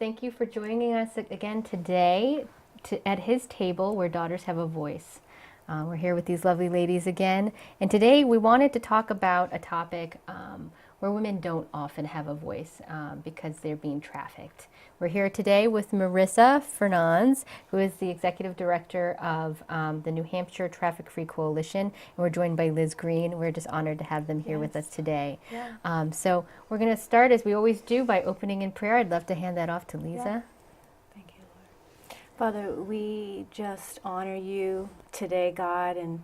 thank you for joining us again today at his table where daughters have a voice. We're here with these lovely ladies again, and today we wanted to talk about a topic where women don't often have a voice because they're being trafficked. We're here today with Marissa Furnanz, who is the Executive Director of the New Hampshire Traffic-Free Coalition, and we're joined by Liz Greene. We're just honored to have them here with us today. Yeah. So we're going to start, as we always do, by opening in prayer. I'd love to hand that off to Lisa. Yeah. Thank you, Lord. Father, we just honor you today, God, and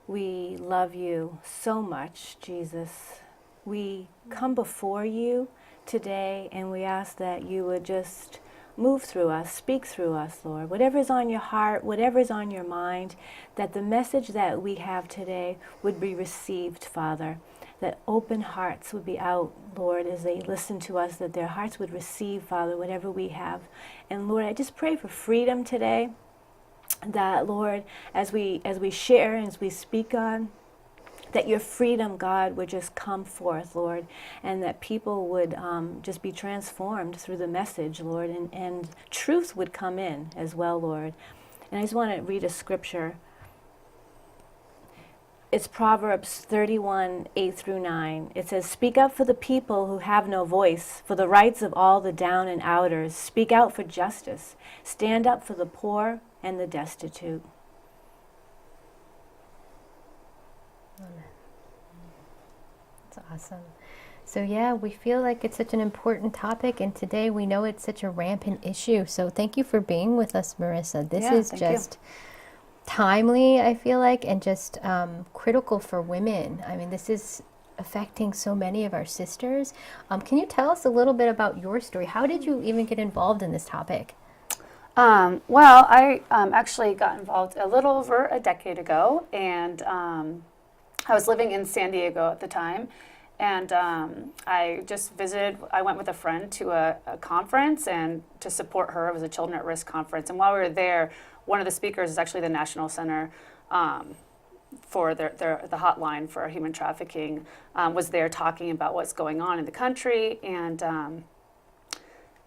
we love you so much, Jesus. We come before you today, and we ask that you would just move through us, speak through us, Lord. Whatever's on your heart, whatever's on your mind, that the message that we have today would be received, Father. That open hearts would be out, Lord, as they listen to us, that their hearts would receive, Father, whatever we have. And Lord, I just pray for freedom today, that, Lord, as we share and as we speak on, that your freedom, God, would just come forth, Lord, and that people would just be transformed through the message, Lord, and truth would come in as well, Lord. And I just want to read a scripture. It's Proverbs 31, 8 through 9. It says, "Speak up for the people who have no voice, for the rights of all the down and outers. Speak out for justice. Stand up for the poor and the destitute." That's awesome. So yeah, we feel like it's such an important topic, and today we know it's such a rampant issue. So thank you for being with us, Marissa. This is just timely, I feel like, and just critical for women. I mean, this is affecting so many of our sisters. Can you tell us a little bit about your story? How did you even get involved in this topic? Well, I actually got involved a little over a decade ago, and I was living in San Diego at the time, and I just visited. I went with a friend to a conference and to support her. It was a Children at Risk conference, and while we were there, one of the speakers is actually the National Center for the Hotline for Human Trafficking, was there talking about what's going on in the country, and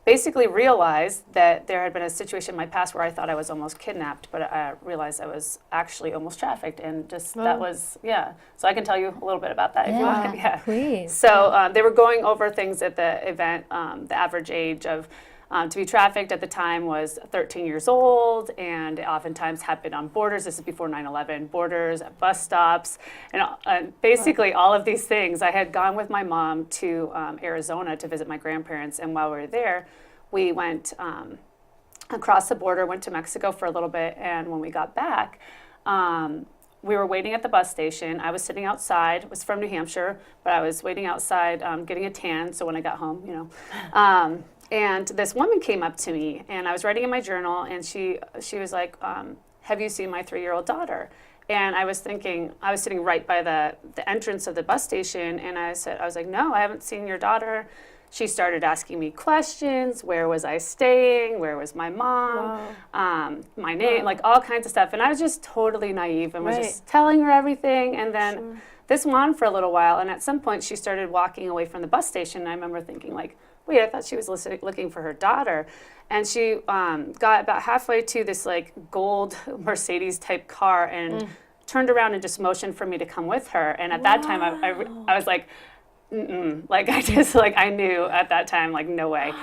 basically realized that there had been a situation in my past where I thought I was almost kidnapped, but I realized I was actually almost trafficked, and just that was, So I can tell you a little bit about that if you want. Yeah, please. So they were going over things at the event. The average age of to be trafficked at the time was 13 years old, and it oftentimes happened on borders. This is before 9/11, borders, at bus stops, and basically all of these things. I had gone with my mom to Arizona to visit my grandparents, and while we were there, we went across the border, went to Mexico for a little bit, and when we got back, we were waiting at the bus station. I was sitting outside. I was from New Hampshire, but I was waiting outside getting a tan, so when I got home, and this woman came up to me, and I was writing in my journal, and she was like, "Have you seen my 3-year-old daughter?" And I was thinking, I was sitting right by the entrance of the bus station, and I was like, "No, I haven't seen your daughter." She started asking me questions. Where was I staying? Where was my mom? My name, like all kinds of stuff. And I was just totally naive and was just telling her everything. And then this went on for a little while, and at some point she started walking away from the bus station, and I remember thinking, like, wait, I thought she was looking for her daughter. And she got about halfway to this like gold Mercedes type car and turned around and just motioned for me to come with her. And at that time, I was like, like I knew at that time, like, no way.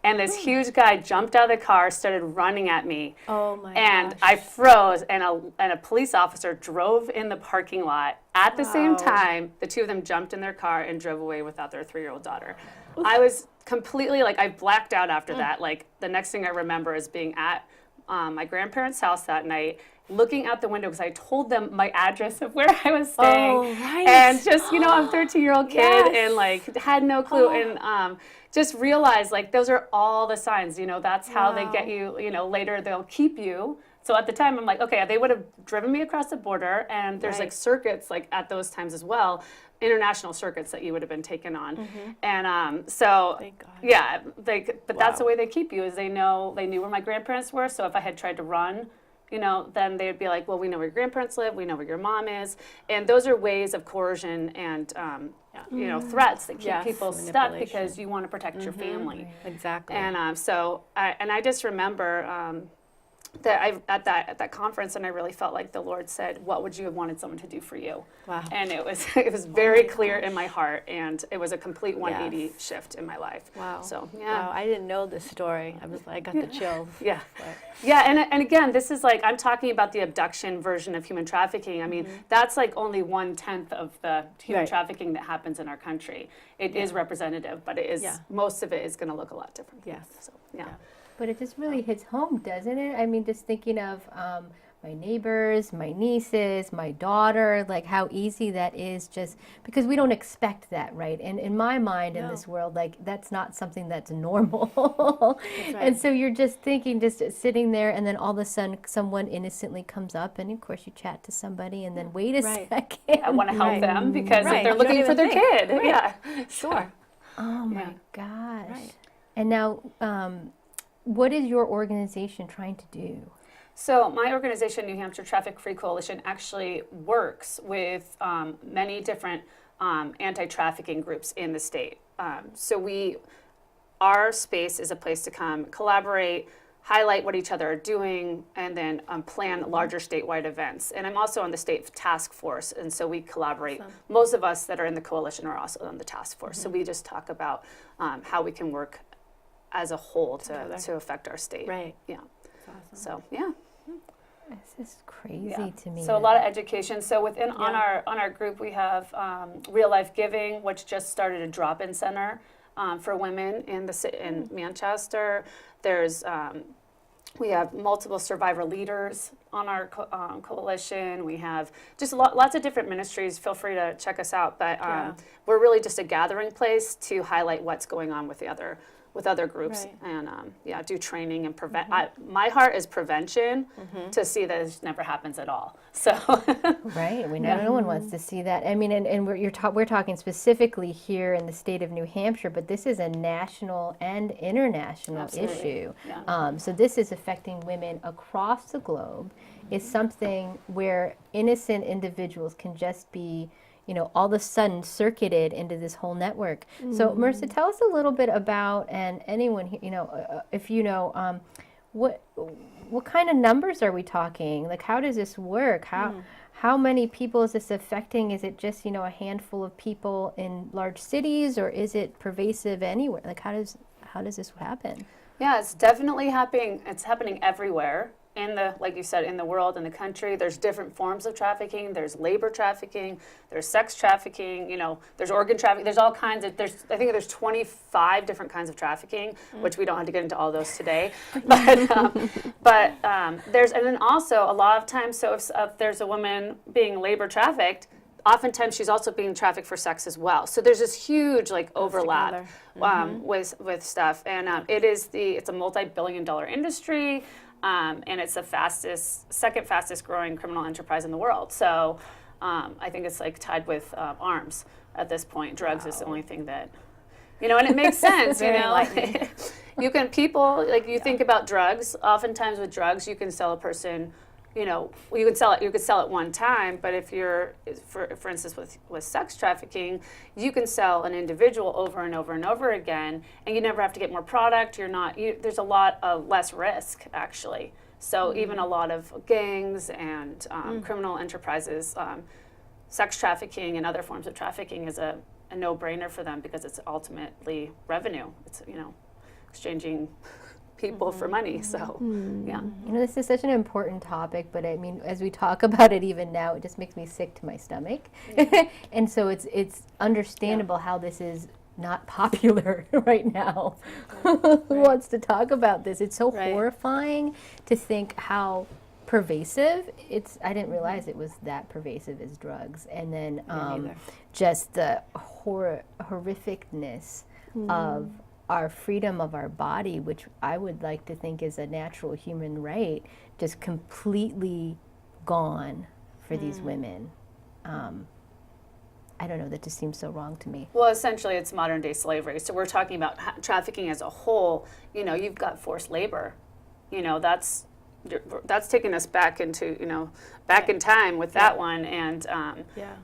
And this huge guy jumped out of the car, started running at me. Oh my And gosh. I froze, and a police officer drove in the parking lot. At the same time, the two of them jumped in their car and drove away without their 3-year-old daughter. I was completely, like, I blacked out after that. Like, the next thing I remember is being at my grandparents' house that night, looking out the window because I told them my address of where I was staying. Oh, right. And just, I'm a 13-year-old kid and, like, had no clue. And just realized, like, those are all the signs. That's how they get you. Later they'll keep you. So at the time, I'm like, okay, they would have driven me across the border, and there's like circuits like at those times as well, international circuits that you would have been taken on. And so, Thank God. yeah, but that's the way they keep you, is they knew where my grandparents were. So if I had tried to run, then they'd be like, well, we know where your grandparents live, we know where your mom is. And those are ways of coercion and, threats that keep Yes, people stuck manipulation. because you want to protect your family. Exactly. And I just remember that at that conference, and I really felt like the Lord said, "What would you have wanted someone to do for you?" Wow. And it was very clear in my heart, and it was a complete 180 shift in my life. Wow. So Wow, I didn't know this story. I got the chills. Yeah. But- Yeah, and again, this is like, I'm talking about the abduction version of human trafficking. I mean, that's like only 1/10 of the human Right. trafficking that happens in our country. It is representative, but it is most of it is going to look a lot different. Yes. So, yeah. But it just really hits home, doesn't it? I mean, just thinking of my neighbors, my nieces, my daughter, like how easy that is just because we don't expect that, right? And in my mind, in this world, like that's not something that's normal. That's right. And so you're just thinking, just sitting there, and then all of a sudden someone innocently comes up, and of course you chat to somebody, and then wait a Right. second. I want to help Right. them because Right. they're You looking don't for their even kid. think. Yeah. Sure. Oh my Yeah. gosh. Right. And now, what is your organization trying to do? So my organization, New Hampshire Traffic-Free Coalition, actually works with many different anti-trafficking groups in the state. Our space is a place to come collaborate, highlight what each other are doing, and then plan larger statewide events. And I'm also on the state task force, and so we collaborate. Awesome. Most of us that are in the coalition are also on the task force. So we just talk about how we can work as a whole to affect our state. Right. Yeah. That's awesome. So yeah. This is crazy to me. So a lot of education. So within on Yeah. our group, we have Real Life Giving, which just started a drop-in center for women in Manchester. There's we have multiple survivor leaders on our coalition. We have just lots of different ministries. Feel free to check us out. But we're really just a gathering place to highlight what's going on with other groups, Right. and do training and prevent. My heart is prevention to see that it never happens at all. So Right, we know no one wants to see that. I mean, and we're talking specifically here in the state of New Hampshire, but this is a national and international Absolutely. issue. Yeah. So this is affecting women across the globe. It's something where innocent individuals can just be, all of a sudden circuited into this whole network. So Marissa, tell us a little bit about, and anyone, if you know, what kind of numbers are we talking? Like, how does this work? How many people is this affecting? Is it just, a handful of people in large cities, or is it pervasive anywhere? Like, how does this happen? yeah, it's definitely happening. It's happening everywhere. Like you said, in the world, in the country, there's different forms of trafficking. There's labor trafficking, there's sex trafficking, there's organ trafficking. There's all kinds of, I think there's 25 different kinds of trafficking, which we don't have to get into all those today. But there's, and then also a lot of times, so if there's a woman being labor trafficked, oftentimes she's also being trafficked for sex as well. So there's this huge overlap with stuff. And it's a multi-billion-dollar industry. And it's the second fastest growing criminal enterprise in the world. So I think it's tied with arms at this point. Drugs is the only thing that, and it makes sense, You can think about drugs. Oftentimes with drugs, you can sell a person, you could sell it one time, but if you're, for instance, with sex trafficking, you can sell an individual over and over and over again, and you never have to get more product. There's a lot of less risk, actually. So even a lot of gangs and criminal enterprises, sex trafficking and other forms of trafficking is a no-brainer for them because it's ultimately revenue. It's, exchanging people for money. So, yeah. This is such an important topic, but I mean, as we talk about it even now, it just makes me sick to my stomach. And so it's understandable how this is not popular right now. Who wants to talk about this? It's so horrifying to think how pervasive I didn't realize it was that pervasive as drugs. And then just the horrificness of our freedom of our body, which I would like to think is a natural human right, just completely gone for these women. I don't know, that just seems so wrong to me. Well, essentially, it's modern day slavery. So we're talking about trafficking as a whole. You've got forced labor. That's that's taking us back into, back in time with that one. And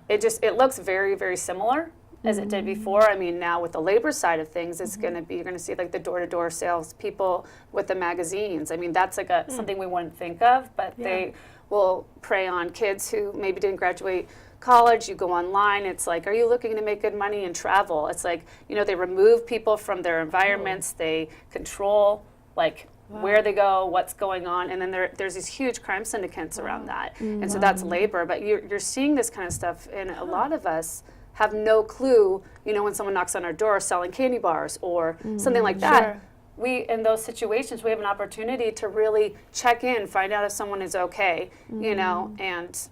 it looks very, very similar as it did before. I mean, now with the labor side of things, it's going to be, you're going to see like the door-to-door sales people with the magazines. I mean, that's like something we wouldn't think of, but they will prey on kids who maybe didn't graduate college. You go online, it's like, are you looking to make good money and travel? It's like, they remove people from their environments. They control like where they go, what's going on, and then there's these huge crime syndicates around that. And so that's labor, but you're seeing this kind of stuff, and a lot of us have no clue, when someone knocks on our door selling candy bars or something like that. Sure. We, in those situations, we have an opportunity to really check in, find out if someone is okay, and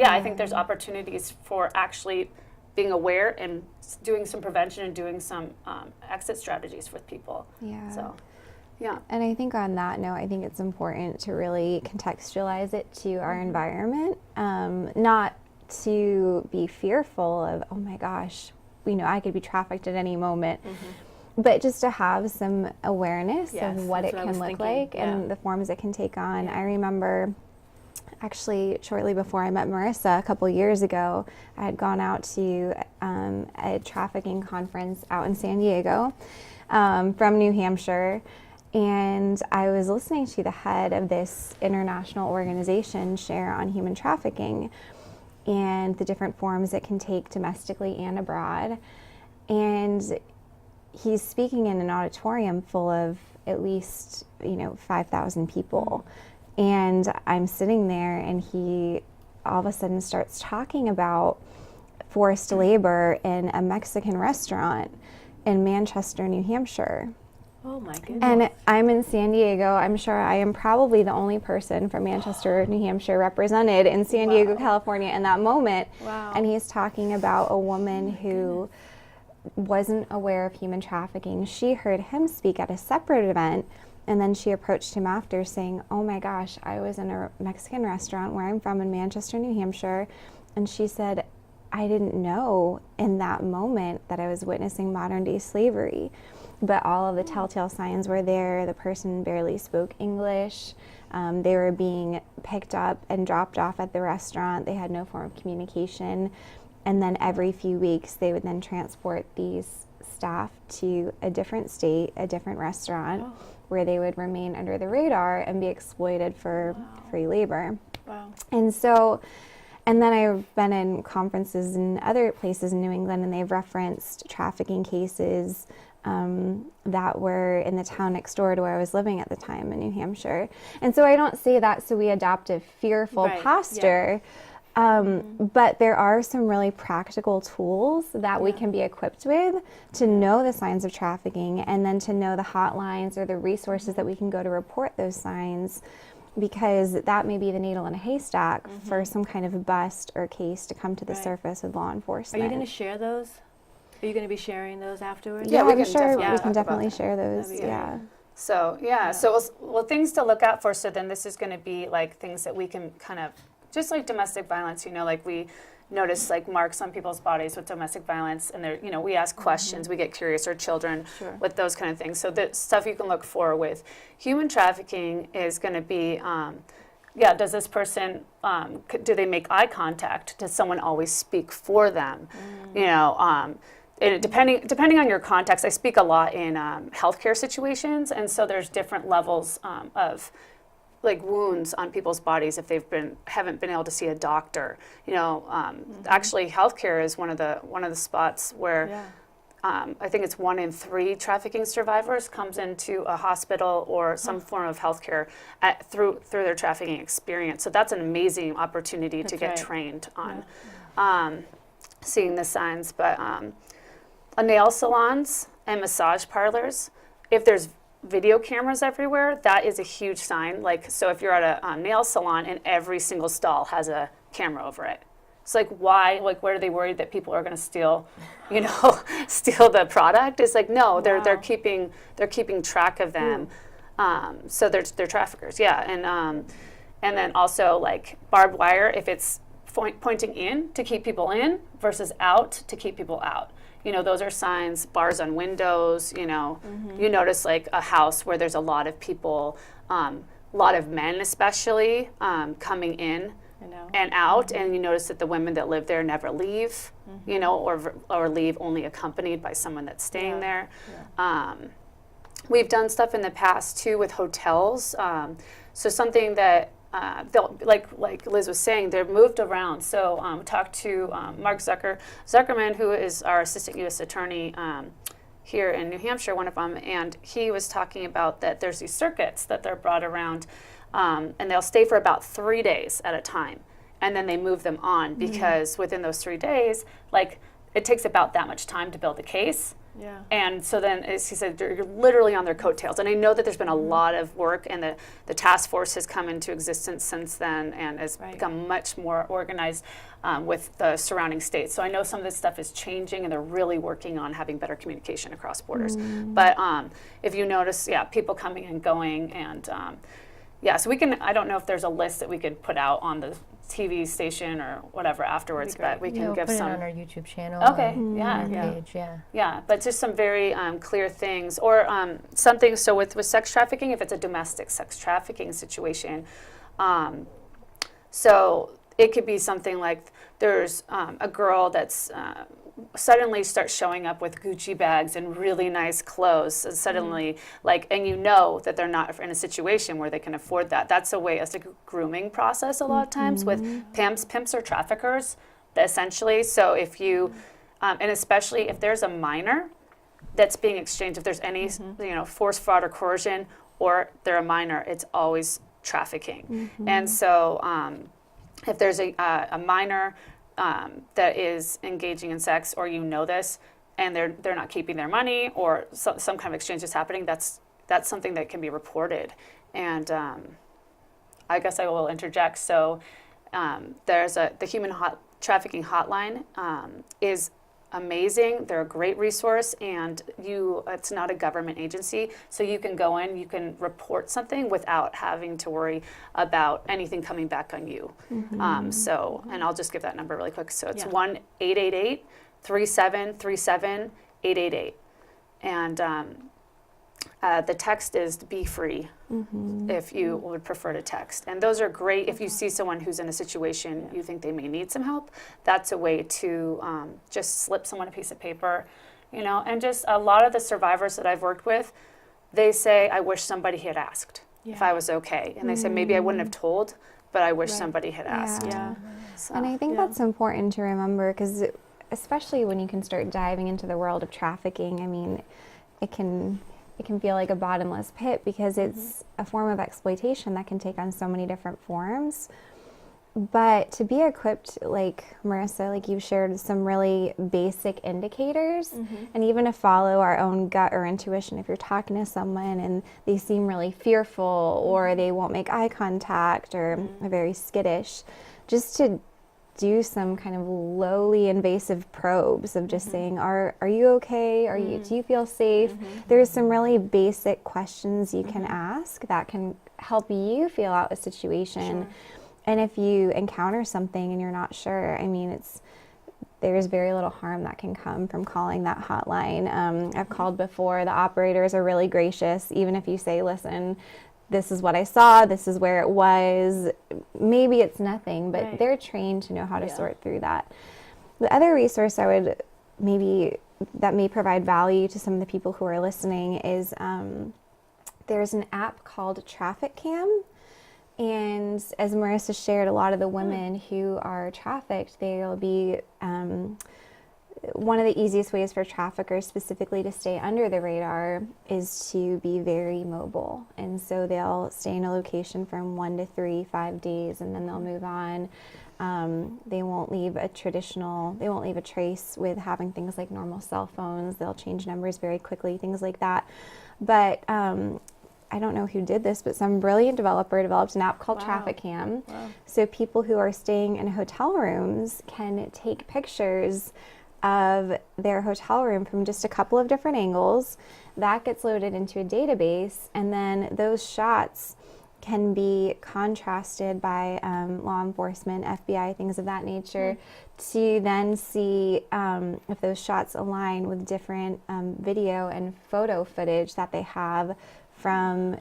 I think there's opportunities for actually being aware and doing some prevention and doing some exit strategies with people. Yeah. So, yeah. And I think on that note, I think it's important to really contextualize it to our environment, not to be fearful of, oh my gosh, I could be trafficked at any moment, but just to have some awareness of what it can look like and the forms it can take on. I remember actually shortly before I met Marissa a couple years ago, I had gone out to a trafficking conference out in San Diego from New Hampshire. And I was listening to the head of this international organization share on human trafficking and the different forms it can take domestically and abroad. And he's speaking in an auditorium full of at least, 5,000 people. And I'm sitting there, and he all of a sudden starts talking about forced labor in a Mexican restaurant in Manchester, New Hampshire. Oh my goodness. And I'm in San Diego. I'm sure I am probably the only person from Manchester, New Hampshire represented in San Diego, California in that moment. Wow. And he's talking about a woman who wasn't aware of human trafficking. She heard him speak at a separate event, and then she approached him after saying, oh my gosh, I was in a Mexican restaurant where I'm from in Manchester, New Hampshire. And she said, I didn't know in that moment that I was witnessing modern day slavery. But all of the telltale signs were there. The person barely spoke English. They were being picked up and dropped off at the restaurant. They had no form of communication. And then every few weeks, they would then transport these staff to a different state, a different restaurant, where they would remain under the radar and be exploited for free labor. Wow. And then I've been in conferences in other places in New England, and they've referenced trafficking cases that were in the town next door to where I was living at the time in New Hampshire. And so I don't say that so we adopt a fearful posture, but there are some really practical tools that we can be equipped with to know the signs of trafficking, and then to know the hotlines or the resources that we can go to report those signs, because that may be the needle in a haystack for some kind of bust or case to come to the surface with law enforcement. Are you going to share those? Are you going to be sharing those afterwards? Yeah, we I'm can sure definitely we talk can about definitely that. share those. That'd be great. Yeah. So things to look out for. So then this is going to be like things that we can kind of, just like domestic violence, like we notice like marks on people's bodies with domestic violence, and they're, we ask questions, we get curious, or children with those kind of things. So the stuff you can look for with human trafficking is going to be, does this person, do they make eye contact? Does someone always speak for them? And depending on your context, I speak a lot in healthcare situations, and so there's different levels of like wounds on people's bodies if haven't been able to see a doctor. Actually, healthcare is one of the spots where I think it's 1 in 3 trafficking survivors comes into a hospital or some form of healthcare through their trafficking experience. So that's an amazing opportunity to get trained on seeing the signs. But nail salons and massage parlors, if there's video cameras everywhere, that is a huge sign. Like, so if you're at a nail salon and every single stall has a camera over it, it's like, why? Like, what are they worried that people are going to steal, steal the product? It's like, no, they're keeping track of them. So they're traffickers, and then also like barbed wire, if it's pointing in to keep people in versus out to keep people out. Those are signs. Bars on windows, you notice like a house where there's a lot of people a lot of men especially coming in and out, and you notice that the women that live there never leave, you know, or leave only accompanied by someone that's staying there. We've done stuff in the past too with hotels. So something that they'll, like Liz was saying, they're moved around. So talked to Mark Zuckerman, who is our assistant U.S. attorney here in New Hampshire, one of them, and he was talking about that there's these circuits that they're brought around, and they'll stay for about 3 days at a time, and then they move them on because within those 3 days, like, it takes about that much time to build a case. Yeah. And so then, as he said, you're literally on their coattails. And I know that there's been a lot of work, and the task force has come into existence since then and has become much more organized with the surrounding states. So I know some of this stuff is changing, and they're really working on having better communication across borders. But if you notice, people coming and going, and so we can, I don't know if there's a list that we could put out on the TV station or whatever afterwards, but we can give put some. it on our YouTube channel. Okay, our page, Yeah, but just some very clear things, or something. So with sex trafficking, if it's a domestic sex trafficking situation, so it could be something like there's a girl that's suddenly starts showing up with Gucci bags and really nice clothes, and suddenly and you know that they're not in a situation where they can afford that. That's a way, it's a grooming process a lot of times with pimps or traffickers, essentially. So if you, and especially if there's a minor that's being exchanged, if there's any force, fraud, or coercion, or they're a minor, it's always trafficking. And so if there's a minor that is engaging in sex, or you know this, and they're not keeping their money, or some kind of exchange is happening, that's something that can be reported. And I guess I will interject. So there's the human trafficking hotline is amazing. They're a great resource, and it's not a government agency, so you can go in, you can report something without having to worry about anything coming back on you. So, and I'll just give that number really quick. So it's 1-888-3737-888, and the text is "Be Free" if you would prefer to text. And those are great if you see someone who's in a situation you think they may need some help. That's a way to just slip someone a piece of paper, and just a lot of the survivors that I've worked with, they say, I wish somebody had asked if I was okay. And they say, maybe I wouldn't have told, but I wish somebody had asked. So, and I think that's important to remember, because especially when you can start diving into the world of trafficking, I mean, it can feel like a bottomless pit, because it's a form of exploitation that can take on so many different forms. But to be equipped, like Marissa, like you shared some really basic indicators, and even to follow our own gut or intuition. If you're talking to someone and they seem really fearful, or they won't make eye contact, or are very skittish, just to do some kind of lowly invasive probes of just saying, are you okay? Do you feel safe? There's some really basic questions you can ask that can help you feel out a situation. And if you encounter something and you're not sure, I mean, there's very little harm that can come from calling that hotline. I've called before. The operators are really gracious. Even if you say, listen, this is what I saw, this is where it was, maybe it's nothing, but they're trained to know how to sort through that. The other resource that may provide value to some of the people who are listening is there's an app called Trafficking. And as Marissa shared, a lot of the women who are trafficked, they'll be one of the easiest ways for traffickers specifically to stay under the radar is to be very mobile. And so they'll stay in a location from 1 to 3, 5 days, and then they'll move on. They won't leave a trace with having things like normal cell phones. They'll change numbers very quickly, things like that. But I don't know who did this, but some brilliant developer developed an app called Trafficking. So people who are staying in hotel rooms can take pictures of their hotel room from just a couple of different angles. That gets loaded into a database, and then those shots can be contrasted by law enforcement, FBI, things of that nature, to then see if those shots align with different video and photo footage that they have from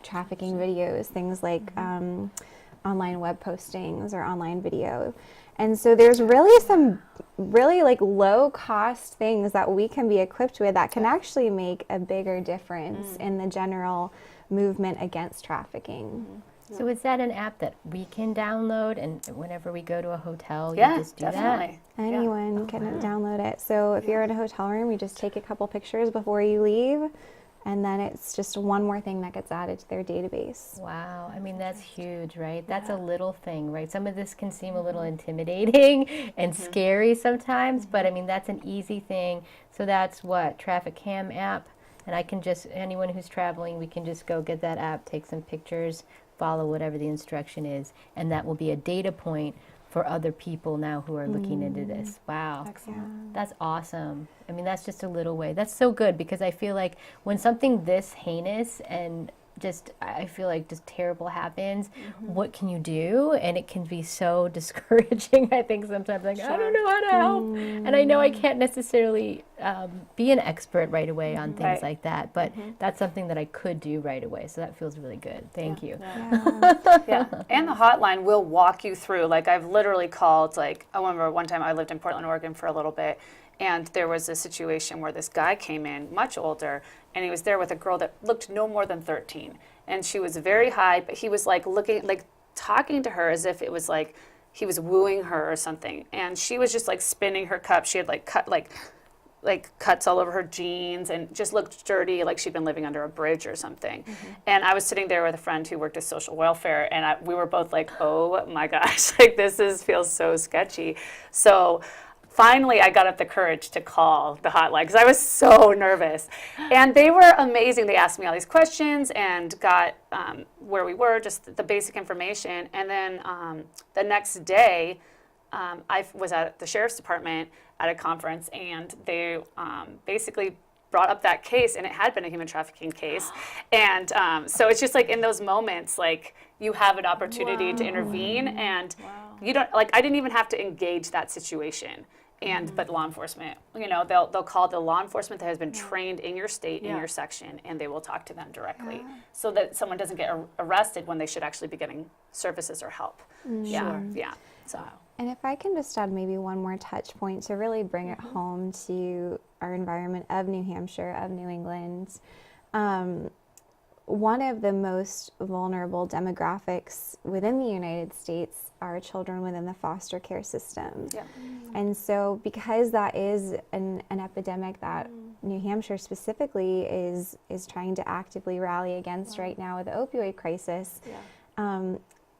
trafficking videos, things like online web postings or online video. And so there's really some really like low cost things that we can be equipped with that can actually make a bigger difference in the general movement against trafficking. So is that an app that we can download, and whenever we go to a hotel, you Yeah, just do definitely. Anyone can download it. So if you're in a hotel room, you just take a couple pictures before you leave, and then it's just one more thing that gets added to their database. that? Wow. I mean, that's huge, right? That's a little thing, right? Some of this can seem a little intimidating and scary sometimes, but I mean, that's an easy thing. So that's what, Traffic Cam app? And I can just, anyone who's traveling, we can just go get that app, take some pictures, follow whatever the instruction is, and that will be a data point for other people now who are looking into this. Wow. Excellent. That's awesome. I mean, that's just a little way. That's so good, because I feel like when something this heinous and just, I feel like just terrible happens, what can you do? And it can be so discouraging, I think sometimes, like, I don't know how to help. And I know I can't necessarily be an expert right away on things Right. like that, but that's something that I could do right away. So that feels really good. Thank you. Yeah, and the hotline will walk you through. Like, I've literally called, like, I remember one time I lived in Portland, Oregon for a little bit, and there was a situation where this guy came in, much older, and he was there with a girl that looked no more than 13. And she was very high, but he was like looking, like talking to her as if it was like he was wooing her or something. And she was just like spinning her cup. She had like cuts all over her jeans and just looked dirty, like she'd been living under a bridge or something. And I was sitting there with a friend who worked at social welfare, and we were both like, oh my gosh, like feels so sketchy. So finally, I got up the courage to call the hotline because I was so nervous. And they were amazing. They asked me all these questions and got where we were, just the basic information. And then the next day, I was at the sheriff's department at a conference, and they basically brought up that case, and it had been a human trafficking case. And so it's just like in those moments, like you have an opportunity to intervene, and you don't, like, I didn't even have to engage that situation. And but law enforcement, you know, they'll call the law enforcement that has been trained in your state, in your section, and they will talk to them directly, so that someone doesn't get arrested when they should actually be getting services or help. Yeah. So. And if I can just add maybe one more touch point to really bring it home to our environment of New Hampshire, of New England, one of the most vulnerable demographics within the United States are children within the foster care system. Yeah. And so because that is an epidemic that New Hampshire specifically is trying to actively rally against right now with the opioid crisis,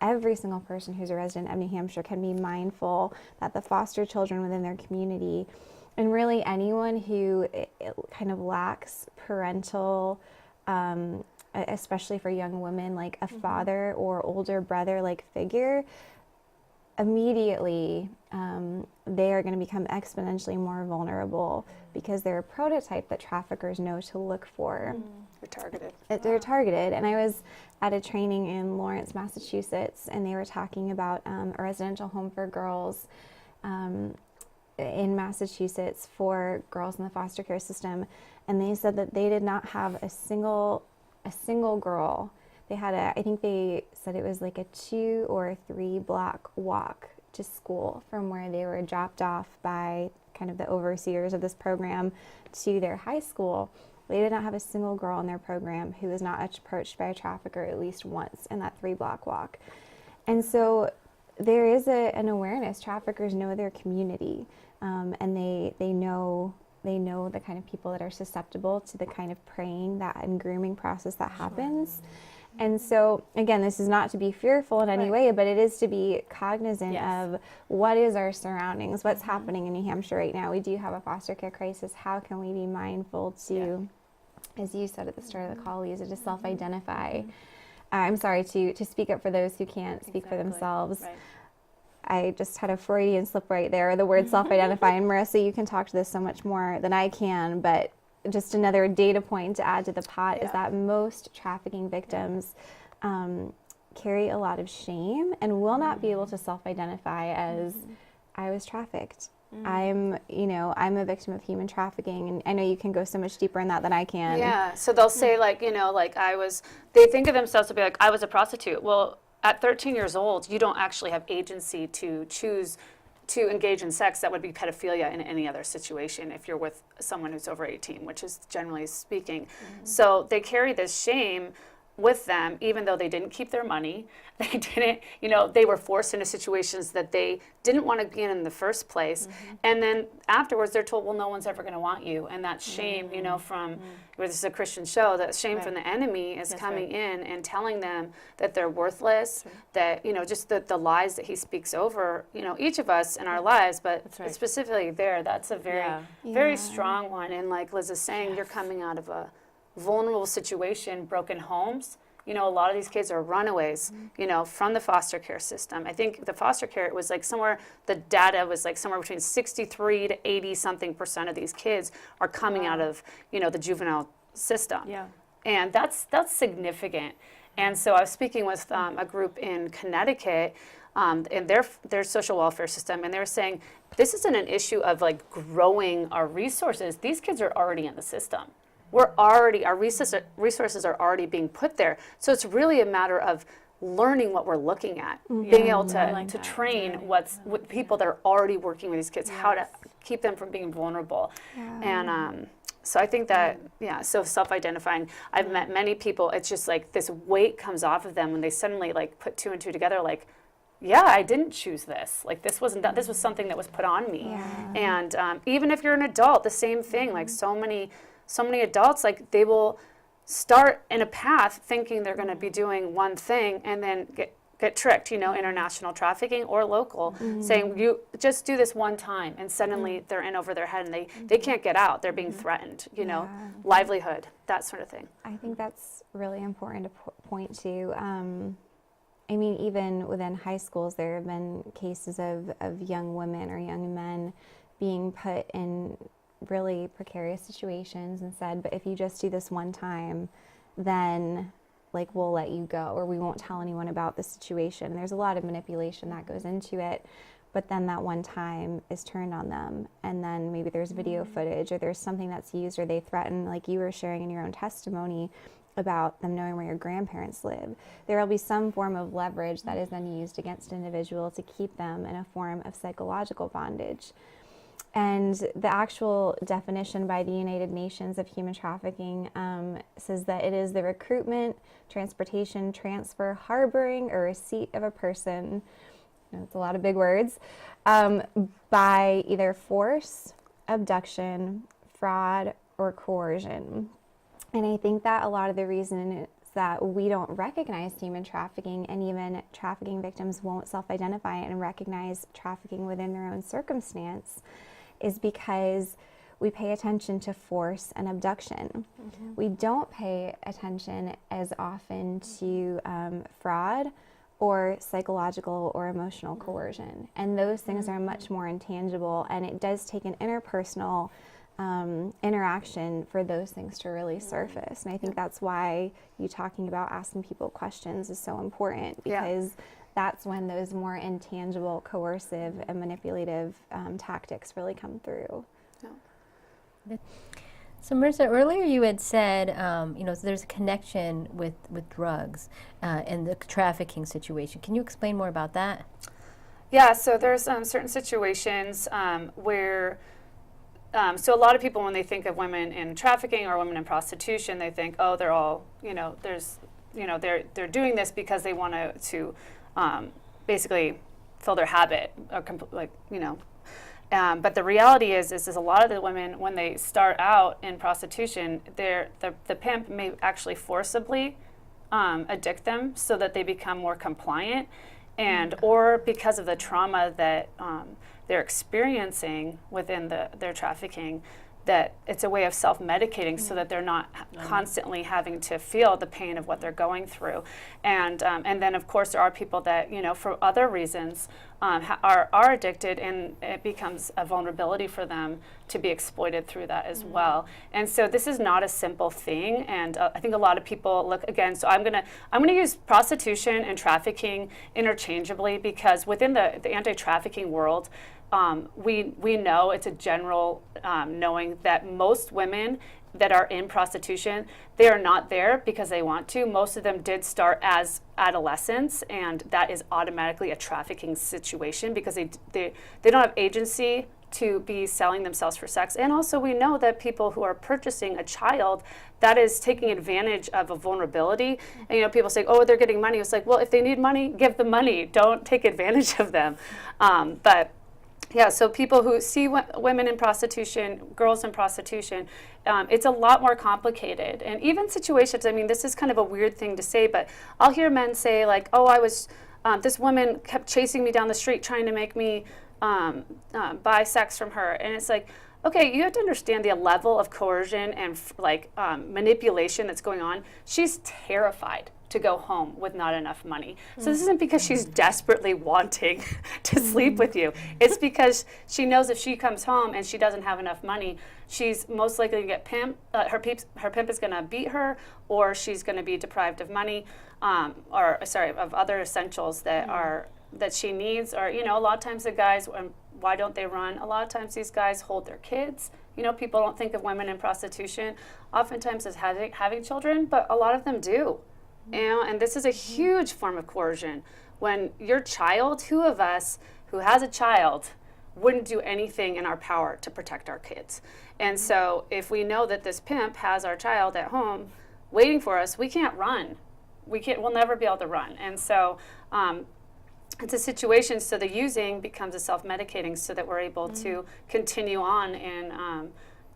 every single person who's a resident of New Hampshire can be mindful that the foster children within their community, and really anyone who kind of lacks parental, especially for young women, like a father or older brother like figure, immediately they are going to become exponentially more vulnerable because they're a prototype that traffickers know to look for. They're targeted. They're targeted. And I was at a training in Lawrence, Massachusetts, and they were talking about a residential home for girls in Massachusetts for girls in the foster care system. And they said that they did not have a single girl. They had I think they said it was like a 2 or 3 block walk to school from where they were dropped off by kind of the overseers of this program to their high school. They did not have a single girl in their program who was not approached by a trafficker at least once in that 3 block walk. And so there is an awareness. Traffickers know their community, and they know the kind of people that are susceptible to the kind of preying that and grooming process that happens. And so, again, this is not to be fearful in any way, but it is to be cognizant of what is our surroundings, what's happening in New Hampshire right now. We do have a foster care crisis. How can we be mindful to, as you said at the start of the call, use it to self-identify? I'm sorry, to speak up for those who can't speak for themselves. Right. I just had a Freudian slip right there, the word self-identify. And Marissa, you can talk to this so much more than I can, but just another data point to add to the pot is that most trafficking victims carry a lot of shame and will not be able to self-identify as I was trafficked. I'm a victim of human trafficking, and I know you can go so much deeper in that than I can. Yeah, so they'll say like, they think of themselves to be like, I was a prostitute. Well, at 13 years old, you don't actually have agency to choose to engage in sex. That would be pedophilia in any other situation if you're with someone who's over 18, which is generally speaking. So they carry this shame with them, even though they didn't keep their money. They didn't, they were forced into situations that they didn't want to be in the first place. And then afterwards they're told, well, no one's ever going to want you. And that shame, from, where this is a Christian show, that shame from the enemy is coming in and telling them that they're worthless, that, just the lies that he speaks over, each of us in our lives, but specifically there, that's a very strong one. And like Liz is saying, you're coming out of a vulnerable situation, broken homes. A lot of these kids are runaways, from the foster care system. I think the foster care, it was like the data was like somewhere between 63 to 80-something% of these kids are coming out of, the juvenile system. Yeah. And that's significant. And so I was speaking with a group in Connecticut, and their social welfare system, and they were saying, this isn't an issue of like growing our resources. These kids are already in the system. Our resources are already being put there. So it's really a matter of learning what we're looking at, being able to train with people that are already working with these kids, how to keep them from being vulnerable. And so I think that, so self-identifying, I've met many people, it's just like this weight comes off of them when they suddenly like put two and two together, like, I didn't choose this. Like this wasn't that. This was something that was put on me. And even if you're an adult, the same thing. Like so many adults, like they will start in a path thinking they're going to be doing one thing and then get tricked, international trafficking or local, saying you just do this one time, and suddenly they're in over their head and they can't get out. They're being threatened, livelihood, that sort of thing. I think that's really important to point to. Even within high schools, there have been cases of young women or young men being put in really precarious situations and said, but if you just do this one time, then like we'll let you go, or we won't tell anyone about the situation. And there's a lot of manipulation that goes into it, but then that one time is turned on them, and then maybe there's video footage, or there's something that's used, or they threaten, like you were sharing in your own testimony about them knowing where your grandparents live. There will be some form of leverage that is then used against an individual to keep them in a form of psychological bondage. And the actual definition by the United Nations of human trafficking says that it is the recruitment, transportation, transfer, harboring, or receipt of a person, it's a lot of big words, by either force, abduction, fraud, or coercion. And I think that a lot of the reason is that we don't recognize human trafficking, and even trafficking victims won't self-identify and recognize trafficking within their own circumstance, is because we pay attention to force and abduction. We don't pay attention as often to fraud or psychological or emotional coercion. And those things are much more intangible, and it does take an interpersonal interaction for those things to really surface. And I think that's why you talking about asking people questions is so important, because that's when those more intangible, coercive, and manipulative tactics really come through. So Marissa, earlier you had said, there's a connection with drugs and the trafficking situation. Can you explain more about that? Yeah, so there's certain situations where, so a lot of people, when they think of women in trafficking or women in prostitution, they think, oh, they're all, they're doing this because they want to basically fill their habit, or but the reality is a lot of the women, when they start out in prostitution, the pimp may actually forcibly addict them so that they become more compliant, or because of the trauma that they're experiencing within their trafficking, that it's a way of self-medicating so that they're not constantly having to feel the pain of what they're going through. And then, of course, there are people that, for other reasons are addicted, and it becomes a vulnerability for them to be exploited through that as well. And so this is not a simple thing, and I think a lot of people look, again, so I'm gonna use prostitution and trafficking interchangeably, because within the anti-trafficking world, we know it's a general knowing that most women that are in prostitution, they are not there because they want to. Most of them did start as adolescents, and that is automatically a trafficking situation because they don't have agency to be selling themselves for sex. And also we know that people who are purchasing a child, that is taking advantage of a vulnerability. And, you know, people say, oh, they're getting money. It's like, well, if they need money, give them money. Don't take advantage of them. But yeah, so people who see women in prostitution, girls in prostitution, it's a lot more complicated. And even situations, I mean, this is kind of a weird thing to say, but I'll hear men say like, oh, this woman kept chasing me down the street trying to make me buy sex from her. And it's like, okay, you have to understand the level of coercion and manipulation that's going on. She's terrified to go home with not enough money. So this isn't because she's desperately wanting to sleep with you. It's because she knows if she comes home and she doesn't have enough money, she's most likely to get pimped. Her pimp is going to beat her, or she's going to be deprived of money, of other essentials that she needs. Or, you know, a lot of times the guys, why don't they run? A lot of times these guys hold their kids. You know, people don't think of women in prostitution oftentimes as having children, but a lot of them do. You know, and this is a huge form of coercion. When your child, who of us who has a child wouldn't do anything in our power to protect our kids? And so if we know that this pimp has our child at home waiting for us, we can't run. We'll never be able to run. And so it's a situation, so the using becomes a self-medicating so that we're able to continue on and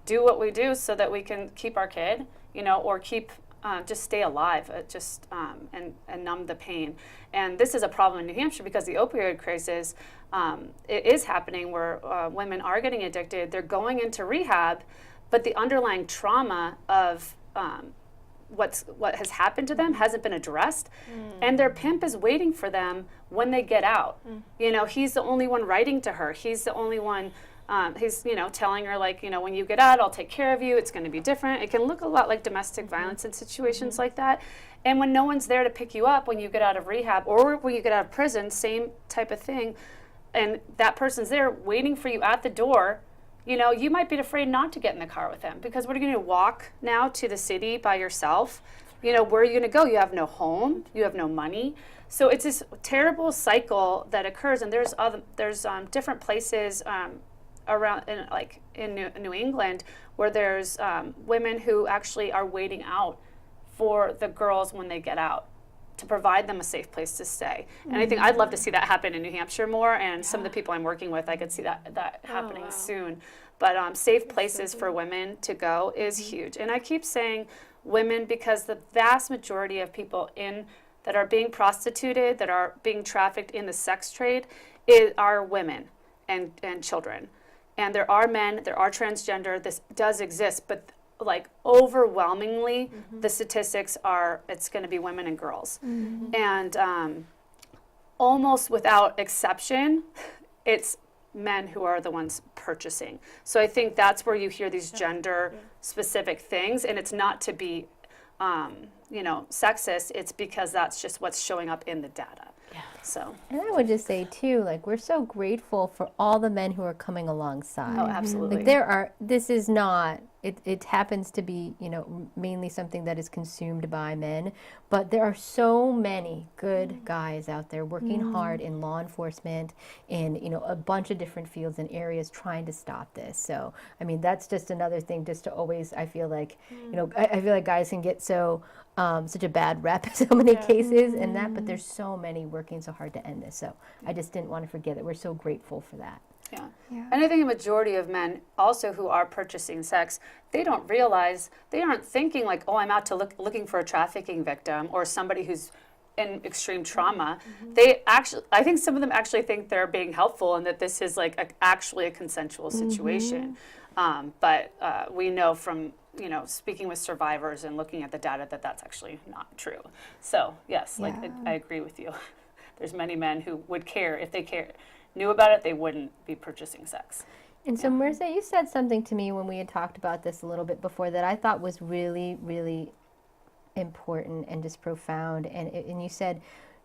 do what we do so that we can keep our kid, you know, or just stay alive, and numb the pain. And this is a problem in New Hampshire because the opioid crisis, it is happening where women are getting addicted, they're going into rehab, but the underlying trauma of what has happened to them hasn't been addressed, and their pimp is waiting for them when they get out. You know, he's the only one writing to her. He's the only one. He's, you know, telling her like, you know, when you get out, I'll take care of you. It's going to be different. It can look a lot like domestic violence in situations like that. And when no one's there to pick you up when you get out of rehab or when you get out of prison, same type of thing. And that person's there waiting for you at the door. You know, you might be afraid not to get in the car with them because what are you going to walk now to the city by yourself? You know, where are you going to go? You have no home. You have no money. So it's this terrible cycle that occurs. And there's different places around in New England where there's women who actually are waiting out for the girls when they get out to provide them a safe place to stay. And I think I'd love to see that happen in New Hampshire more, and some of the people I'm working with, I could see that happening soon. But safe places for women to go is huge. And I keep saying women because the vast majority of people that are being prostituted, that are being trafficked in the sex trade are women and children. And there are men, there are transgender, this does exist, but like overwhelmingly the statistics are it's going to be women and girls. And almost without exception, it's men who are the ones purchasing. So I think that's where you hear these gender specific things, and it's not to be sexist, it's because that's just what's showing up in the data. So. And I would just say too, like, we're so grateful for all the men who are coming alongside. Oh, absolutely. Like this is not, it happens to be, you know, mainly something that is consumed by men, but there are so many good guys out there working hard in law enforcement, in, you know, a bunch of different fields and areas trying to stop this. So, I mean, that's just another thing just to always, I feel like, you know, I feel like guys can get such a bad rep in so many cases and that, but there's so many working so hard to end this. So I just didn't want to forget that we're so grateful for that. Yeah. And I think a majority of men also who are purchasing sex, they don't realize, they aren't thinking like, oh, I'm out to looking for a trafficking victim or somebody who's in extreme trauma. They actually, I think some of them actually think they're being helpful and that this is like actually a consensual situation. But we know from, you know, speaking with survivors and looking at the data that that's actually not true. So yes, like I agree with you. There's many men who would care if they knew about it, they wouldn't be purchasing sex. And so Marissa, you said something to me when we had talked about this a little bit before that I thought was really, really important and just profound. And you said,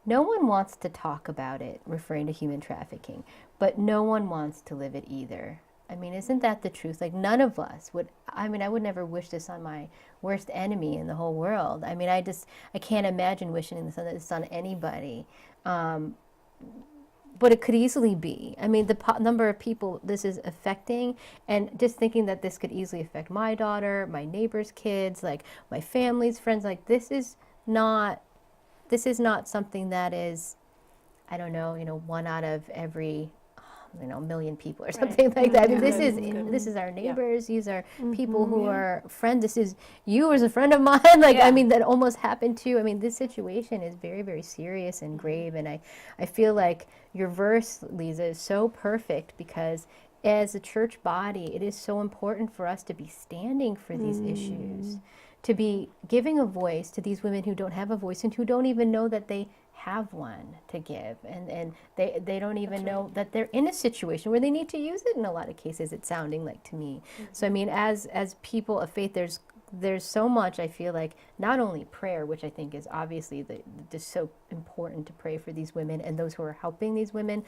no one wants to talk about it, referring to human trafficking. but no one wants to live it either. I mean, isn't that the truth? Like, none of us would, I mean, I would never wish this on my worst enemy in the whole world. I mean, I can't imagine wishing this on anybody. But it could easily be. I mean, the number of people this is affecting, and just thinking that this could easily affect my daughter, my neighbor's kids, like my family's friends, like this is not something that is, I don't know, one out of every, million people or something like that. I mean, this is our neighbors. These are people who are friends. This is you as a friend of mine. Like, I mean, that almost happened to. I mean, this situation is very, very serious and grave. And I feel like your verse, Lisa, is so perfect because as a church body, it is so important for us to be standing for these issues, to be giving a voice to these women who don't have a voice and who don't even know that they have one to give, and they don't even know that they're in a situation where they need to use it in a lot of cases, it's sounding like to me. So I mean, as people of faith, there's so much, I feel like, not only prayer, which I think is obviously just so important to pray for these women and those who are helping these women,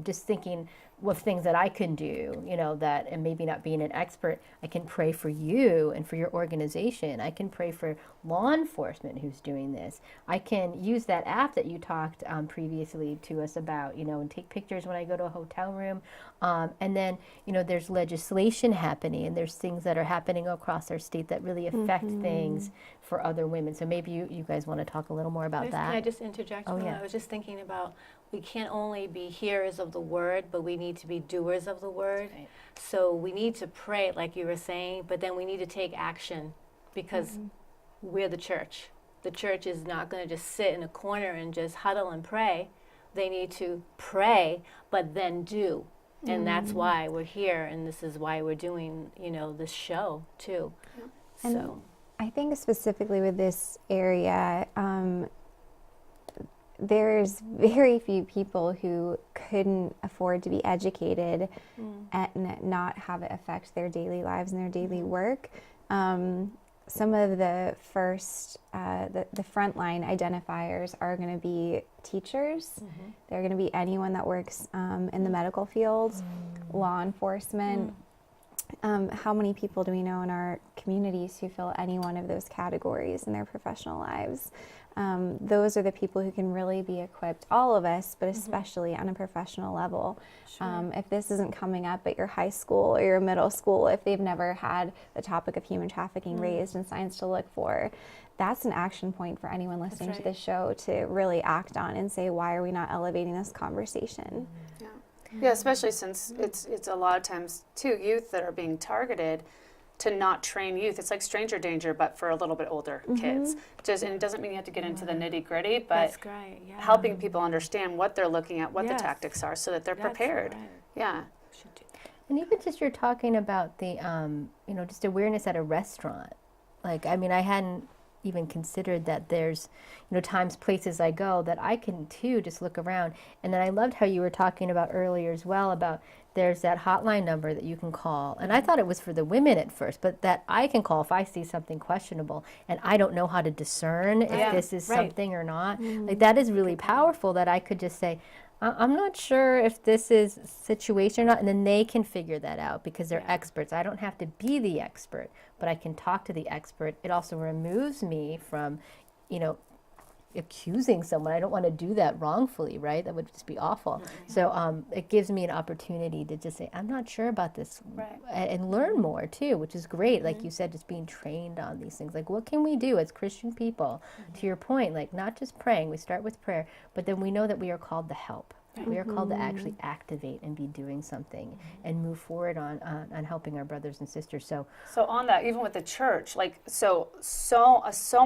just thinking of things that I can do, that, and maybe not being an expert, I can pray for you and for your organization. I can pray for law enforcement who's doing this. I can use that app that you talked previously to us about, and take pictures when I go to a hotel room. And then, there's legislation happening, and there's things that are happening across our state that really affect things for other women. So maybe you guys want to talk a little more about that. Can I just interject? Oh, yeah. I was just thinking about, we can't only be hearers of the word, but we need to be doers of the word. Right. So we need to pray, like you were saying, but then we need to take action because we're the church. The church is not going to just sit in a corner and just huddle and pray. They need to pray, but then do. And that's why we're here, and this is why we're doing, this show too. And So I think specifically with this area, there's very few people who couldn't afford to be educated and not have it affect their daily lives and their daily work. Some of the first, the frontline identifiers are going to be teachers. They're going to be anyone that works in the medical field, law enforcement. How many people do we know in our communities who fill any one of those categories in their professional lives? Those are the people who can really be equipped, all of us, but especially on a professional level. If this isn't coming up at your high school or your middle school, if they've never had the topic of human trafficking raised and signs to look for, that's an action point for anyone listening to this show to really act on and say, why are we not elevating this conversation? Yeah, especially since it's a lot of times too youth that are being targeted, to not train youth. It's like stranger danger, but for a little bit older kids. And it doesn't mean you have to get into the nitty gritty, but that's great. Yeah. helping people understand what they're looking at, what the tactics are, so that they're That's prepared. right. Yeah. Should do. And even just you're talking about the, just awareness at a restaurant. Like, I mean, I hadn't even considered that there's, times, places I go that I can too just look around. And then I loved how you were talking about earlier as well about there's that hotline number that you can call. And I thought it was for the women at first, but that I can call if I see something questionable and I don't know how to discern if this is something or not. Like, that is really powerful, that I could just say, I'm not sure if this is a situation or not, and then they can figure that out because they're experts. I don't have to be the expert, but I can talk to the expert. It also removes me from, accusing someone. I don't want to do that wrongfully, right? That would just be awful. So it gives me an opportunity to just say, I'm not sure about this, and learn more too, which is great. Like you said, just being trained on these things. Like, what can we do as Christian people? To your point, like, not just praying. We start with prayer, but then we know that we are called to help. We are called to actually activate and be doing something and move forward on helping our brothers and sisters. So on that, even with the church, like, so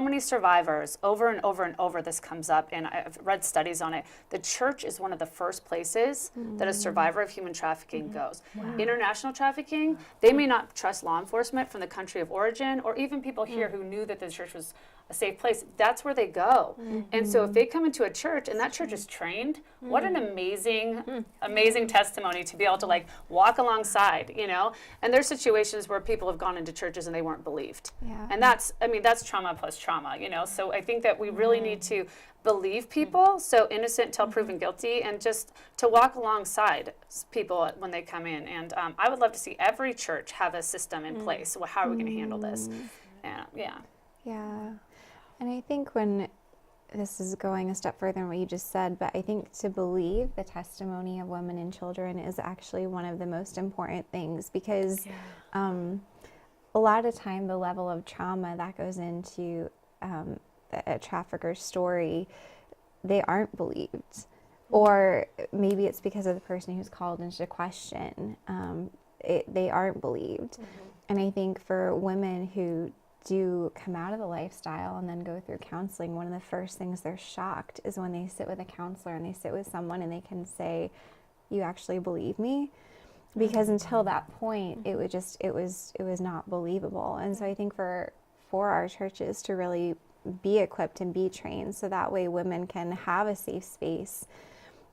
many survivors, over and over and over, this comes up, and I've read studies on it. The church is one of the first places that a survivor of human trafficking goes. International trafficking, they may not trust law enforcement from the country of origin, or even people here who knew that the church was a safe place, that's where they go. And so if they come into a church and that church is trained, what an amazing testimony to be able to like walk alongside, you know. And there's situations where people have gone into churches and they weren't believed. Yeah. And that's trauma plus trauma, you know. So I think that we really need to believe people, so innocent till proven guilty, and just to walk alongside people when they come in. And I would love to see every church have a system in place. So how are we going to handle this? Yeah. And I think when this is going a step further than what you just said, but I think to believe the testimony of women and children is actually one of the most important things, because a lot of time the level of trauma that goes into a trafficker's story, they aren't believed. Or maybe it's because of the person who's called into question. They aren't believed. And I think for women who do come out of the lifestyle and then go through counseling, one of the first things they're shocked is when they sit with a counselor and they sit with someone and they can say, you actually believe me? Because until that point, it was not believable. And so I think for our churches to really be equipped and be trained, so that way women can have a safe space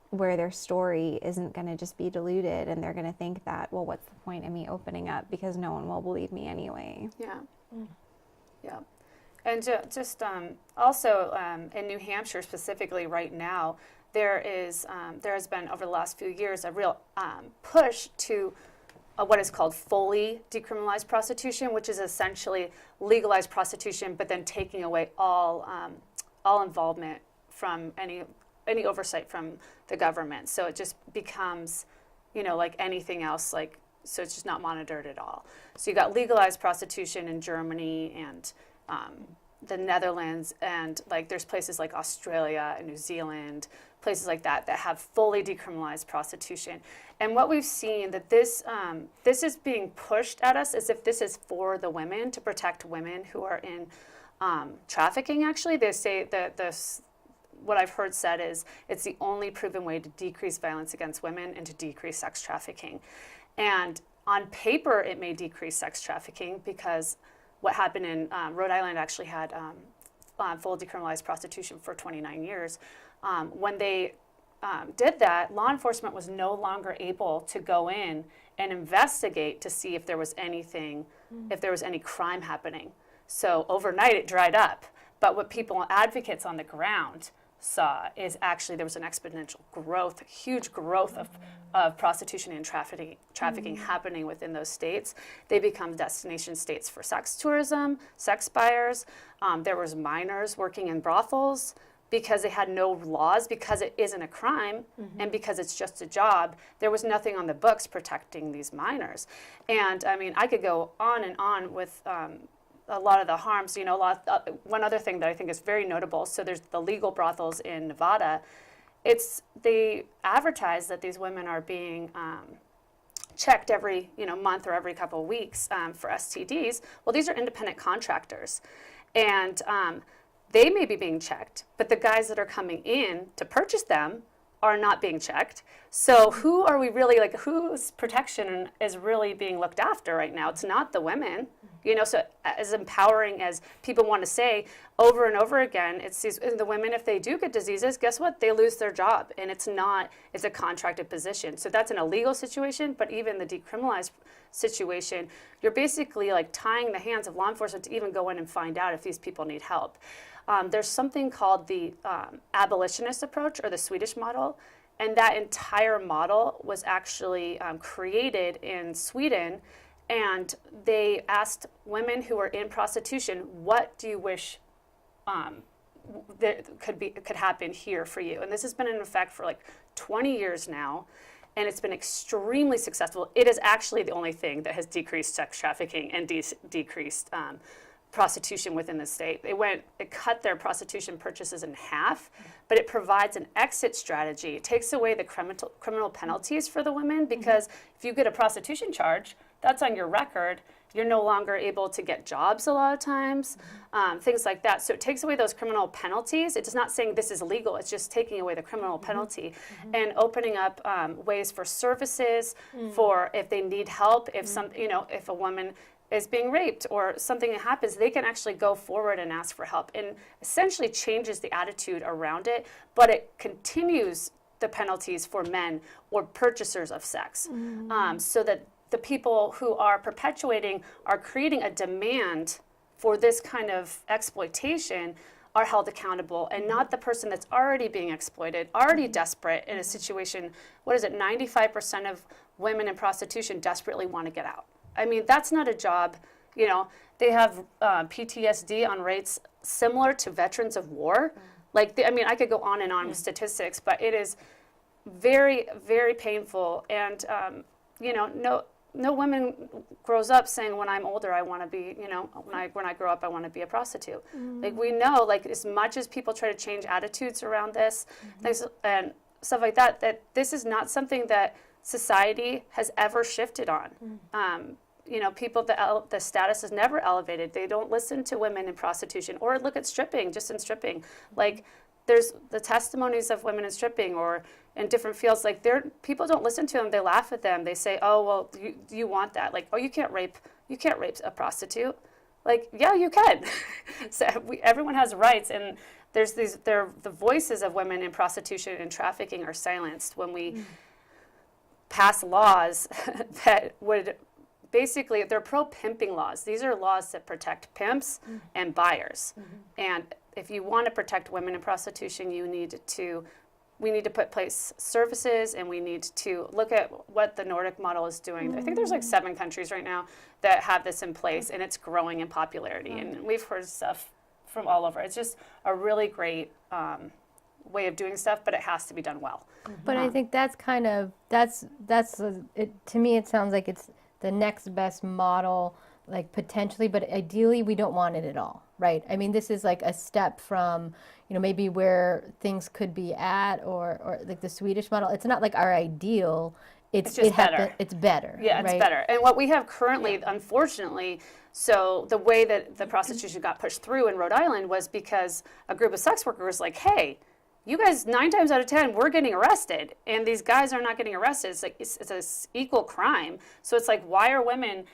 where their story isn't going to just be diluted and they're going to think that, well, what's the point of me opening up, because no one will believe me anyway. Yeah. And just also in New Hampshire specifically right now, there has been over the last few years a real push to what is called fully decriminalized prostitution, which is essentially legalized prostitution, but then taking away all involvement from any oversight from the government. So it just becomes, you know, like anything else, like, so it's just not monitored at all. So you got legalized prostitution in Germany and the Netherlands, and like there's places like Australia and New Zealand, places like that have fully decriminalized prostitution. And what we've seen that this is being pushed at us as if this is for the women, to protect women who are in trafficking. Actually, they say that what I've heard said is it's the only proven way to decrease violence against women and to decrease sex trafficking. And on paper, it may decrease sex trafficking, because what happened in Rhode Island actually had full decriminalized prostitution for 29 years. When they did that, law enforcement was no longer able to go in and investigate to see if there was anything, if there was any crime happening. So overnight it dried up. But what people, advocates on the ground, saw is actually there was an exponential growth, huge growth of prostitution and trafficking happening within those states. They become destination states for sex tourism, sex buyers. There was minors working in brothels because they had no laws, because it isn't a crime, and because it's just a job. There was nothing on the books protecting these minors. And I mean, I could go on and on with a lot of the harms, you know. One other thing that I think is very notable, so there's the legal brothels in Nevada. They advertise that these women are being checked every month or every couple of weeks for STDs. Well, these are independent contractors, and they may be being checked, but the guys that are coming in to purchase them are not being checked. So who are we really, like, whose protection is really being looked after right now? It's not the women. You know, so as empowering as people want to say over and over again, it's the women, if they do get diseases, guess what? They lose their job, and it's a contracted position. So that's an illegal situation, but even the decriminalized situation, you're basically like tying the hands of law enforcement to even go in and find out if these people need help. There's something called the abolitionist approach, or the Swedish model, and that entire model was actually created in Sweden. And they asked women who were in prostitution, what do you wish that could happen here for you? And this has been in effect for like 20 years now, and it's been extremely successful. It is actually the only thing that has decreased sex trafficking and decreased prostitution within the state. It cut their prostitution purchases in half, but it provides an exit strategy. It takes away the criminal penalties for the women, because if you get a prostitution charge, that's on your record. You're no longer able to get jobs a lot of times, things like that. So it takes away those criminal penalties. It's not saying this is illegal. It's just taking away the criminal penalty and opening up ways for services, for if they need help, if a woman is being raped or something happens, they can actually go forward and ask for help, and essentially changes the attitude around it, but it continues the penalties for men or purchasers of sex, so that the people who are perpetuating are creating a demand for this kind of exploitation are held accountable, and not the person that's already being exploited, already desperate in a situation. What is it, 95% of women in prostitution desperately want to get out. I mean, that's not a job, you know, they have PTSD on rates similar to veterans of war. Like, I mean, I could go on and on with statistics, but it is very, very painful. And, you know, no woman grows up saying, when I'm older, I want to be, you know, when I grow up, I want to be a prostitute. Like, we know, like, as much as people try to change attitudes around this and stuff like that, that this is not something that society has ever shifted on. You know, people, the status is never elevated. They don't listen to women in prostitution or look at stripping, just in stripping. Like, there's the testimonies of women in stripping or in different fields. Like, people don't listen to them. They laugh at them. They say, "Oh, well, you want that? Like, oh, you can't rape a prostitute." Like, yeah, you can. So everyone has rights, and the voices of women in prostitution and trafficking are silenced when we pass laws that would basically, they're pro-pimping laws. These are laws that protect pimps and buyers. And if you want to protect women in prostitution, we need to put place services, and we need to look at what the Nordic model is doing. I think there's like 7 countries right now that have this in place, and it's growing in popularity. And we've heard stuff from all over. It's just a really great way of doing stuff, but it has to be done well. But I think that's kind of, to me, it sounds like it's the next best model, like potentially, but ideally we don't want it at all, right? I mean, this is like a step from, you know, maybe where things could be at, or like the Swedish model. It's not like our ideal. It's just better. It's better. Yeah, it's right? better. And what we have currently, unfortunately, so the way that the prostitution got pushed through in Rhode Island was because a group of sex workers was like, hey, you guys, 9 times out of 10, we're getting arrested, and these guys are not getting arrested. It's like, it's an equal crime. So it's like, why are women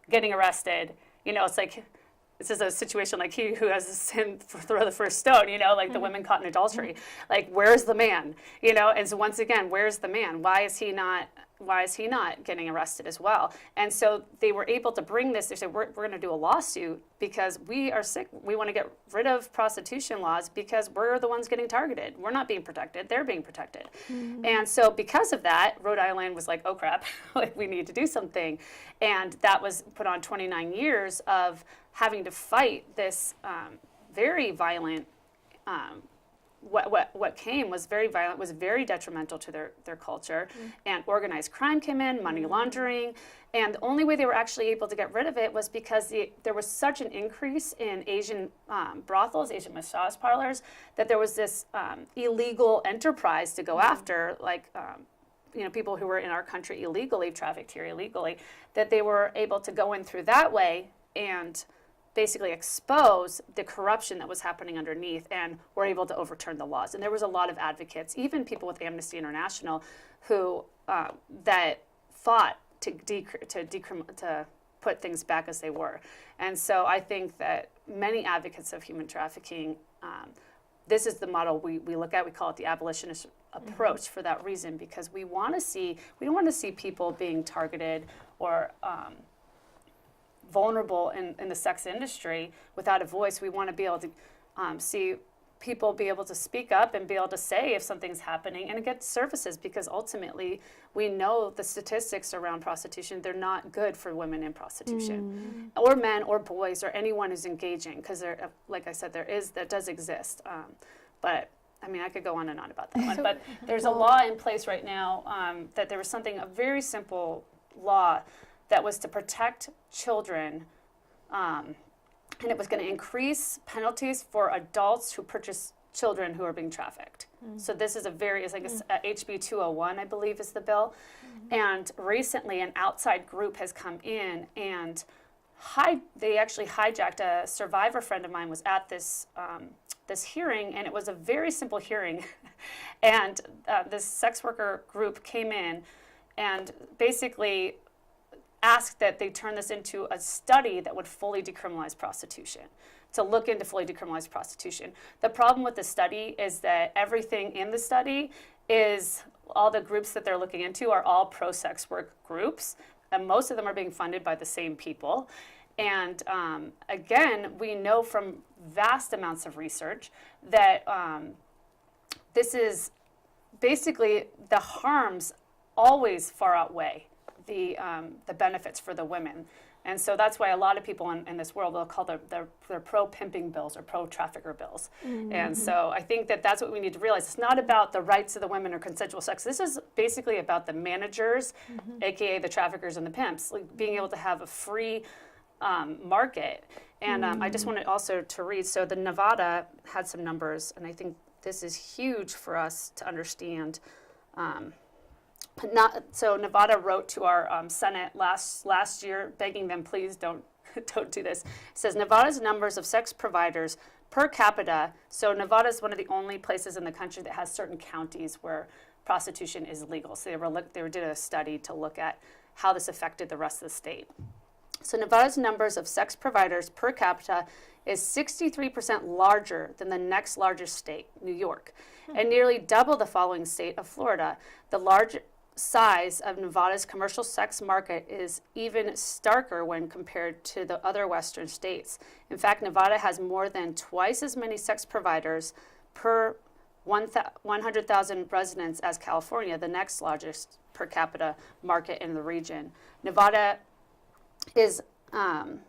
getting arrested? You know, it's like, this is a situation like he who has the sin throw the first stone, you know, like the women caught in adultery. Like, where's the man? You know, and so once again, where's the man? Why is he not getting arrested as well? And so they were able to bring this. They said, we're going to do a lawsuit because we are sick. We want to get rid of prostitution laws because we're the ones getting targeted. We're not being protected. They're being protected. And so because of that, Rhode Island was like, oh, crap, like, we need to do something. And that was put on 29 years of having to fight this very violent, what came was very violent, was very detrimental to their culture. And organized crime came in, money laundering. And the only way they were actually able to get rid of it was because there was such an increase in Asian brothels, Asian massage parlors, that there was this illegal enterprise to go after, like, you know, people who were in our country illegally, trafficked here illegally, that they were able to go in through that way and basically expose the corruption that was happening underneath, and were able to overturn the laws. And there was a lot of advocates, even people with Amnesty International, who that fought to put things back as they were. And so I think that many advocates of human trafficking, this is the model we look at. We call it the abolitionist approach for that reason, because we don't want to see people being targeted or vulnerable in the sex industry without a voice. We want to be able to see people be able to speak up and be able to say if something's happening and get services, because ultimately we know the statistics around prostitution, they're not good for women in prostitution or men or boys or anyone who's engaging, because there, like I said, that does exist. But I mean, I could go on and on about that one, but there's a law in place right now that there was a very simple law that was to protect children, and it was going to increase penalties for adults who purchase children who are being trafficked. So this is it's like HB 201, I believe, is the bill. And recently, an outside group has come in and they actually hijacked. A survivor friend of mine was at this hearing, and it was a very simple hearing. And this sex worker group came in and basically asked that they turn this into a study that would fully decriminalize prostitution, to look into fully decriminalized prostitution. The problem with the study is that everything in the study is, all the groups that they're looking into are all pro-sex work groups, and most of them are being funded by the same people. And again, we know from vast amounts of research that this is basically, the harms always far outweigh the benefits for the women. And so that's why a lot of people in this world, they'll call their pro-pimping bills or pro-trafficker bills. Mm-hmm. And so I think that that's what we need to realize. It's not about the rights of the women or consensual sex. This is basically about the managers, mm-hmm. aka the traffickers and the pimps, like being able to have a free market. And I just wanted also to read, so the Nevada had some numbers, and I think this is huge for us to understand. So Nevada wrote to our Senate last year, begging them, please don't do this. It says Nevada's numbers of sex providers per capita. So Nevada is one of the only places in the country that has certain counties where prostitution is legal. So they did a study to look at how this affected the rest of the state. So Nevada's numbers of sex providers per capita is 63% larger than the next largest state, New York, and nearly double the following state of Florida. The large size of Nevada's commercial sex market is even starker when compared to the other western states. In fact, Nevada has more than twice as many sex providers per 100,000 residents as California, the next largest per capita market in the region. Nevada is a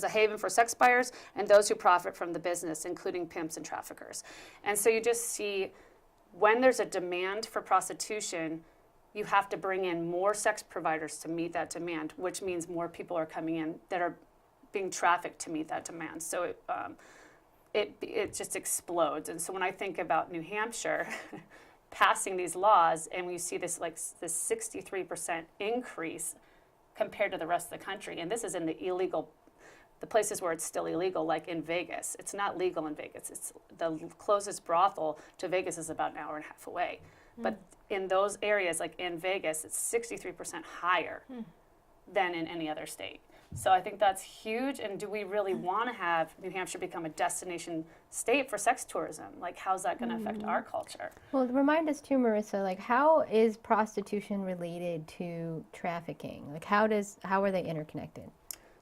haven for sex buyers and those who profit from the business, including pimps and traffickers. And so you just see, when there's a demand for prostitution, you have to bring in more sex providers to meet that demand, which means more people are coming in that are being trafficked to meet that demand. So it just explodes. And so when I think about New Hampshire passing these laws, and we see this 63% increase compared to the rest of the country, and this is in the places where it's still illegal, like in Vegas. It's not legal in Vegas. It's the closest brothel to Vegas is about an hour and a half away. But in those areas, like in Vegas, it's 63% higher than in any other state. So I think that's huge. And do we really want to have New Hampshire become a destination state for sex tourism? Like, how's that going to affect our culture? Well, remind us too, Marissa, like, how is prostitution related to trafficking? Like, how are they interconnected?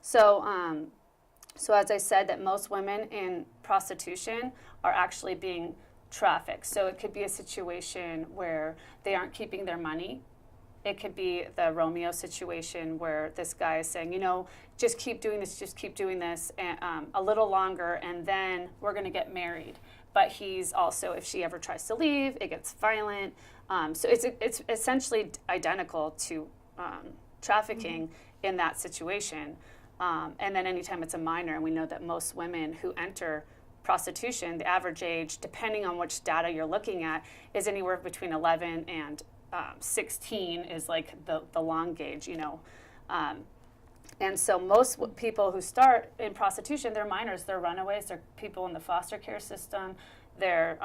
So, so as I said, that most women in prostitution are actually being trafficked. So it could be a situation where they aren't keeping their money. It could be the Romeo situation where this guy is saying, just keep doing this, and a little longer, and then we're going to get married. But he's also, if she ever tries to leave, it gets violent. So it's essentially identical to trafficking in that situation. And then anytime it's a minor, and we know that most women who enter prostitution, the average age, depending on which data you're looking at, is anywhere between 11 and 16 is like the long gauge, and so most people who start in prostitution, they're minors, they're runaways, they're people in the foster care system, they're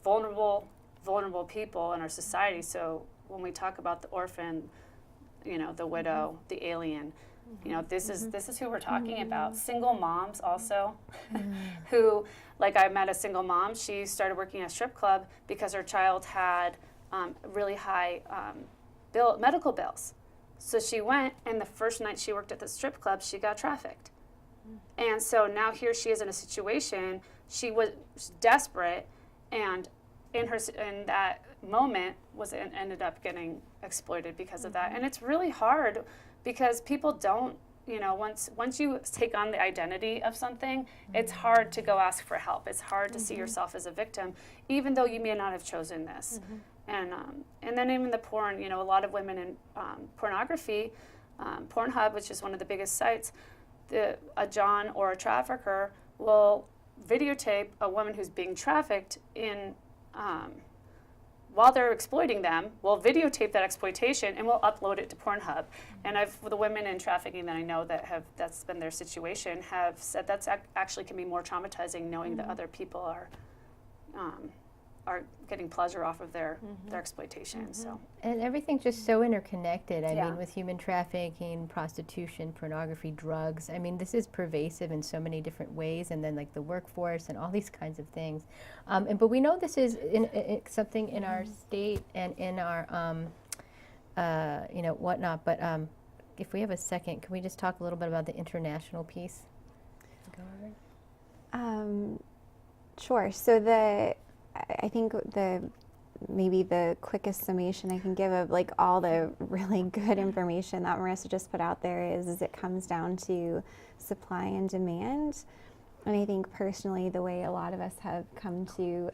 vulnerable people in our society. So when we talk about the orphan, the widow, the alien, this is who we're talking about. Single moms also, who, like, I met a single mom. She started working at a strip club because her child had really high medical bills. So she went, and the first night she worked at the strip club, she got trafficked. And so now here she is in a situation, she was desperate, and in that moment ended up getting exploited because of that. And it's really hard because people don't, once you take on the identity of something, it's hard to go ask for help. It's hard to see yourself as a victim, even though you may not have chosen this. And then even the porn, a lot of women in pornography, Pornhub, which is one of the biggest sites, a John or a trafficker will videotape a woman who's being trafficked while they're exploiting them, will videotape that exploitation and will upload it to Pornhub. And the women in trafficking that I know that's been their situation have said that's actually can be more traumatizing, knowing that other people are getting pleasure off of their exploitation. So And everything's just so interconnected. I Yeah. mean, with human trafficking, prostitution, pornography, drugs. I mean, this is pervasive in so many different ways. And then, like the workforce and all these kinds of things. But we know this is something in our state and in our, whatnot. But if we have a second, can we just talk a little bit about the international piece? Go over. Sure. So I think maybe the quickest summation I can give of like all the really good information that Marissa just put out there is it comes down to supply and demand. And I think personally the way a lot of us have come to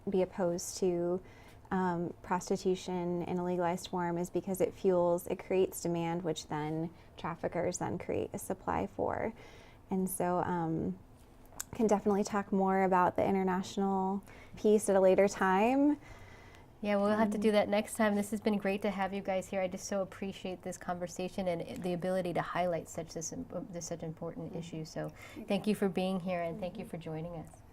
be opposed to prostitution in a legalized form is because it creates demand, which then traffickers then create a supply for. And so can definitely talk more about the international piece at a later time. Yeah, we'll have to do that next time. This has been great to have you guys here. I just so appreciate this conversation and the ability to highlight such important issues. So thank you for being here and thank you for joining us.